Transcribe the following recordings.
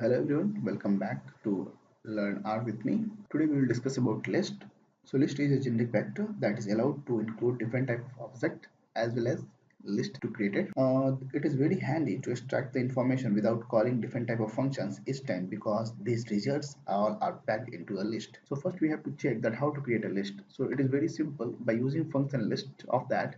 Hello everyone, welcome back to Learn R with me. Today we will discuss about list. So list is a generic vector that is allowed to include different type of object as well as list to create it. It is very handy to extract the information without calling different type of functions each time because these results all are packed into a list. So first we have to check that how to create a list. So it is very simple. By using function list of that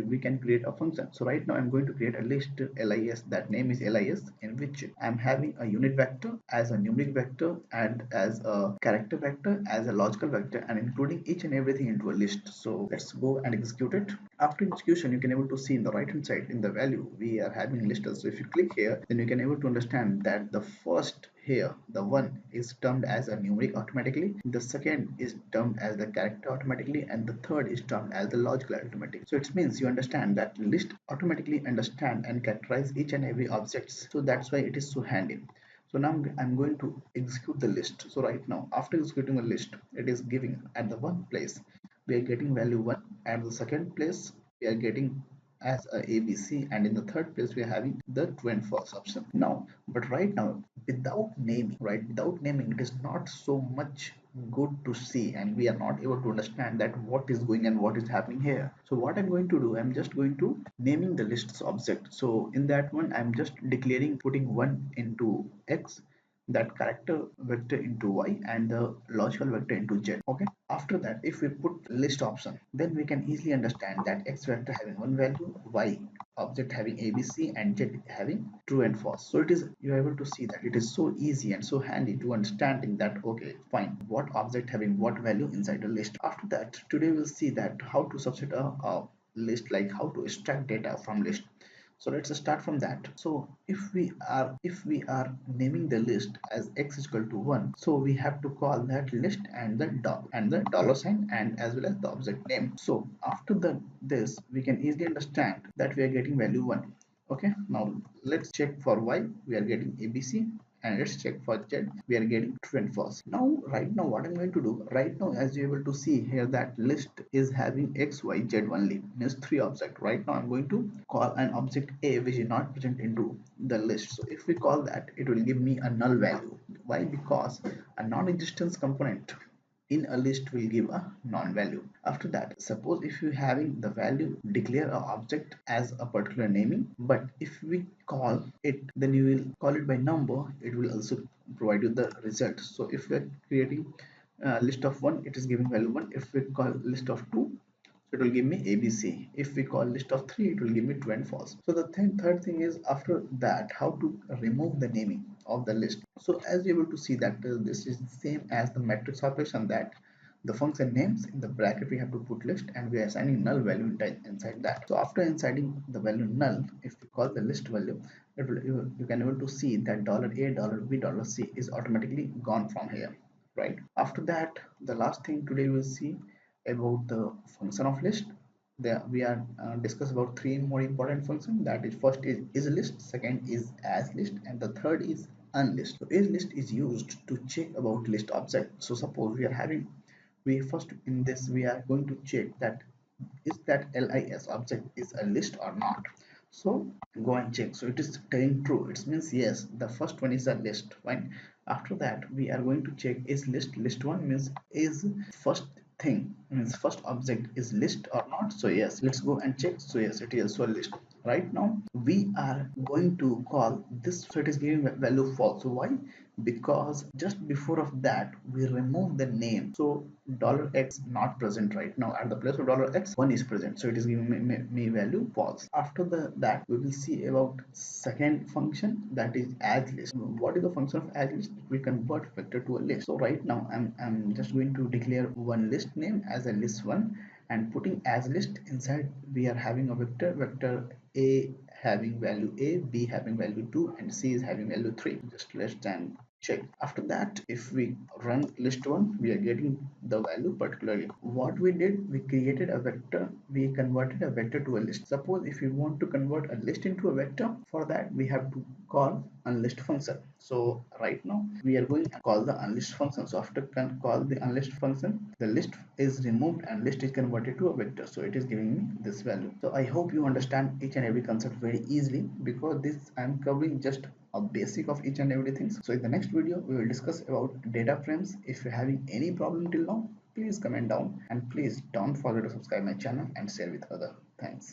we can create a function. So right now I'm going to create a list list, that name is list, in which I'm having a unit vector as a numeric vector and as a character vector as a logical vector and including each and everything into a list. So let's go and execute it. After execution you can able to see in the right hand side in the value we are having listed. So if you click here, then you can able to understand that the first here, the one is termed as a numeric automatically, the second is termed as the character automatically, and the third is termed as the logical automatic. So it means you understand that list automatically understand and characterize each and every objects. So that's why it is so handy. So now I'm going to execute the list. So right now after executing the list, it is giving at the one place we are getting value 1, at the second place we are getting as a ABC, and in the third place we are having the true and false option. Now but right now without naming it is not so much good to see, and we are not able to understand that what is going and what is happening here. So what I'm going to do, I'm just going to naming the lists object. So in that one I'm just declaring putting 1 into X, that character vector into Y, and the logical vector into Z. Okay, after that if we put list option, then we can easily understand that X vector having one value, Y object having ABC, and Z having true and false. So it is, you are able to see that it is so easy and so handy to understanding that okay fine, what object having what value inside a list. After that today we'll see that how to subset a list, like how to extract data from list. So let's start from that. So if we are naming the list as x is equal to 1, so we have to call that list and the dollar sign and as well as the object name. So after this we can easily understand that we are getting value 1. Okay, now let's check for y, we are getting ABC, and let's check for Z, we are getting true and false. Now right now what I'm going to do, right now as you're able to see here that list is having x y z only, means 3 objects. Right now I'm going to call an object a which is not present into the list. So if we call that, it will give me a null value. Why? Because a non-existence component in a list will give a non-value. After that, suppose if you having the value, declare a object as a particular naming, but if we call it, then you will call it by number, it will also provide you the result. So if we are creating a list of 1, it is giving value 1. If we call list of 2, it will give me ABC. If we call list of 3, it will give me true and false. So the third thing is, after that, how to remove the naming of the list. So as you're able to see that this is the same as the matrix operation, that the function names in the bracket we have to put list and we are assigning null value inside that. So after inserting the value null, if we call the list value, you can able to see that $a, $b, $c is automatically gone from here. Right after that, the last thing today we'll see about the function of list. There we are discuss about 3 more important functions. That is, first is list, second is as list, and the third is unlist. So is list is used to check about list object. So suppose we are having, we first in this we are going to check that is that list object is a list or not. So go and check. So it is telling true, it means yes, the first one is a list. Fine. After that we are going to check is list 1 means is first thing, means first object is list or not. So yes, let's go and check. So yes, it is also a list. Right now we are going to call this, so it is giving value false. So why? Because just before of that we remove the name. So $x not present right now, at the place of $x 1 is present, so it is giving me value false. After that we will see about second function, that is as list. What is the function of as list? We convert vector to a list. So right now I'm just going to declare one list name as a list 1 and putting as list inside. We are having a vector a having value a, b having value 2, and c is having value 3. Just let's then check. After that if we run list 1, we are getting the value particularly. What we did, we created a vector, we converted a vector to a list. Suppose if we want to convert a list into a vector, for that we have to call unlist function. So right now we are going to call the unlist function. So after call the unlist function, the list is removed and list is converted to a vector. So it is giving me this value. So I hope you understand each and every concept very easily, because this I am covering just a basic of each and everything. So in the next video we will discuss about data frames. If you're having any problem till now, please comment down, and please don't forget to subscribe my channel and share with others. Thanks.